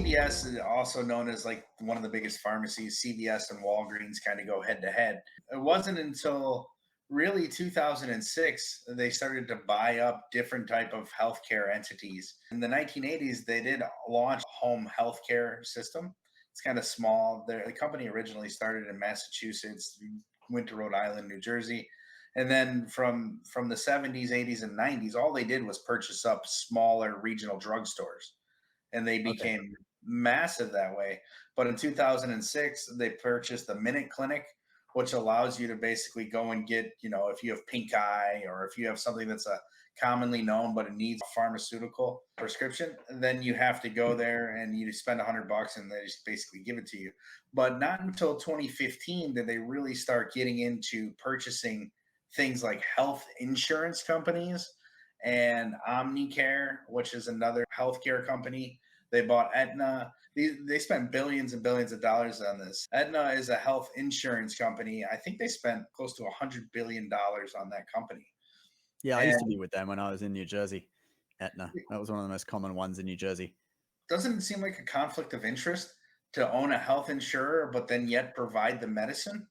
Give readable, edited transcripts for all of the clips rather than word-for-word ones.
CVS is also known as like one of the biggest pharmacies. CVS and Walgreens kind of go head to head. It wasn't until really 2006 they started to buy up different type of healthcare entities. In the 1980s, they did launch a home healthcare system. It's kind of small. The company originally started in Massachusetts, went to Rhode Island, New Jersey, and then from the 70s, 80s, and 90s, all they did was purchase up smaller regional drugstores, and they Okay. became massive that way. But in 2006, they purchased the Minute Clinic, which allows you to basically go and get, if you have pink eye or if you have something that's a commonly known but it needs a pharmaceutical prescription, then you have to go there and you spend $100 and they just basically give it to you. But not until 2015 did they really start getting into purchasing things like health insurance companies and Omnicare, which is another healthcare company. They bought Aetna. They spent billions and billions of dollars on this. Aetna is a health insurance company. I think they spent close to $100 billion on that company. Yeah, I used to And be with them when I was in New Jersey. Aetna. That was one of the most common ones in New Jersey. doesn't it seem like a conflict of interest to own a health insurer, but then yet provide the medicine?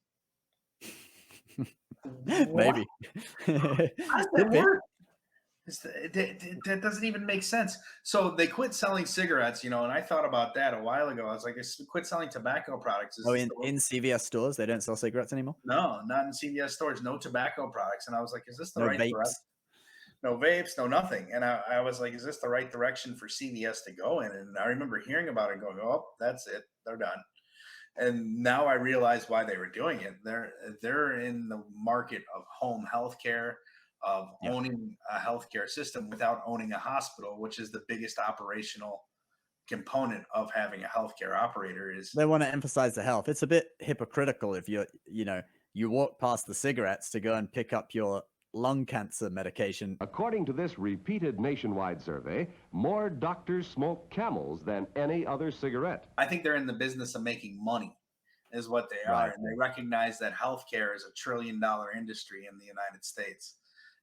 What? Maybe. How does that Could be. work? That doesn't even make sense. So they quit selling cigarettes, and I thought about that a while ago. I was like, quit selling tobacco products. Is Oh, this in CVS stores, they don't sell cigarettes anymore? No, not in CVS stores. No tobacco products. And I was like, is this the No right vapes? direction? No vapes, no nothing. And I was like, is this the right direction for CVS to go in? And I remember hearing about it and going, oh, that's it. They're done. And now I realize why they were doing it. They're in the market of home healthcare, of Yeah. owning a healthcare system without owning a hospital, which is the biggest operational component of having a healthcare operator. Is They want to emphasize the health. It's a bit hypocritical if you walk past the cigarettes to go and pick up your lung cancer medication. According to this repeated nationwide survey, more doctors smoke Camels than any other cigarette. I think they're in the business of making money, is what they are, Right. and they recognize that healthcare is a $1 trillion industry in the United States,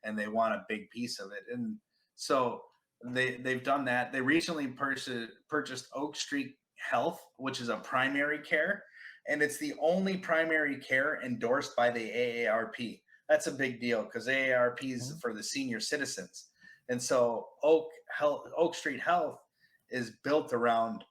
and they want a big piece of it. And so they've done that. They recently purchased Oak Street Health, which is a primary care, and it's the only primary care endorsed by the AARP. That's a big deal because AARP is for the senior citizens, and so Oak Street Health is built around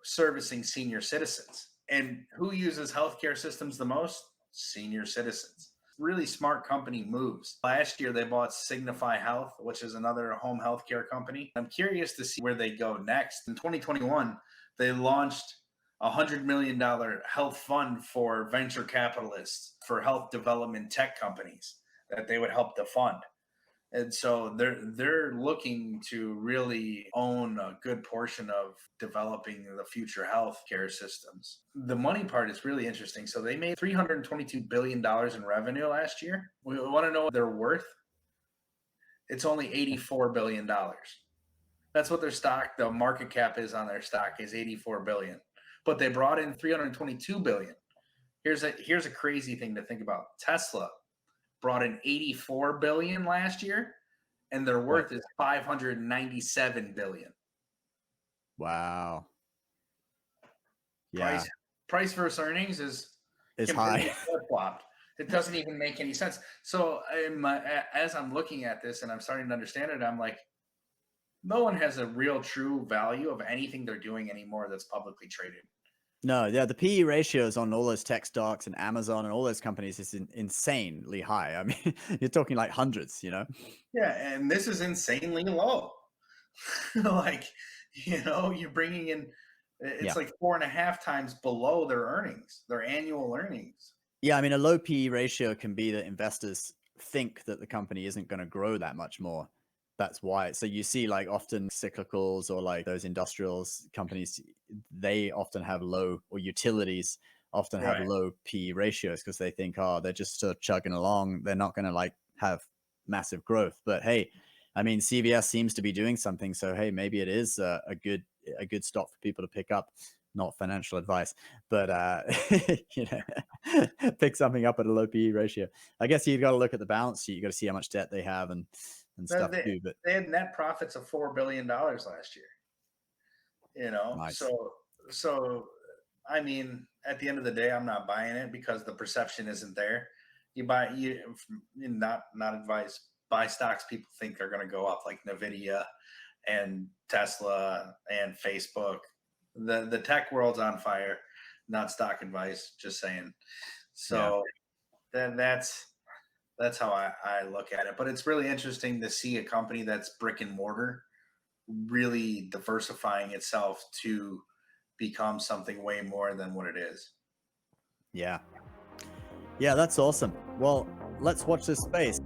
servicing senior citizens. And who uses healthcare systems the most? Senior citizens. Really smart company moves. Last year, they bought Signify Health, which is another home healthcare company. I'm curious to see where they go next. In 2021, they launched a $100 million health fund for venture capitalists for health development tech companies that they would help to fund. And so they're looking to really own a good portion of developing the future healthcare systems. The money part is really interesting. So they made $322 billion in revenue last year. We want to know what they're worth. It's only $84 billion. That's what the market cap is on their stock is $84 billion. But they brought in $322 billion. Here's a crazy thing to think about. Tesla brought in $84 billion last year, and their worth is $597 billion. Wow. Yeah. Price versus earnings is high. flip-flopped. It doesn't even make any sense. So as I'm looking at this and I'm starting to understand it, I'm like, no one has a real true value of anything they're doing anymore that's publicly traded. No, yeah, the PE ratios on all those tech stocks and Amazon and all those companies is insanely high. I mean, you're talking like hundreds, Yeah, and this is insanely low. Like, you're bringing in, it's like 4.5 times below their earnings, their annual earnings. Yeah, I mean, a low PE ratio can be that investors think that the company isn't going to grow that much more. That's why. So you see like often cyclicals or like those industrials companies, they often have low, or utilities often have low PE ratios because they think, oh, they're just sort of chugging along. They're not going to like have massive growth. But hey, I mean, CVS seems to be doing something. So, hey, maybe it is a good stock for people to pick up. Not financial advice, but pick something up at a low PE ratio. I guess you've got to look at the balance sheet. You got to see how much debt they have and stuff too. But they had net profits of $4 billion last year. you know. Nice. So I mean, at the end of the day, I'm not buying it because the perception isn't there. Not advice, buy stocks people think are going to go up, like Nvidia and Tesla and Facebook. The tech world's on fire. Not stock advice, just saying. Yeah. So that's how I look at it. But it's really interesting to see a company that's brick and mortar really diversifying itself to become something way more than what it is. Yeah. Yeah, that's awesome. Well, let's watch this space.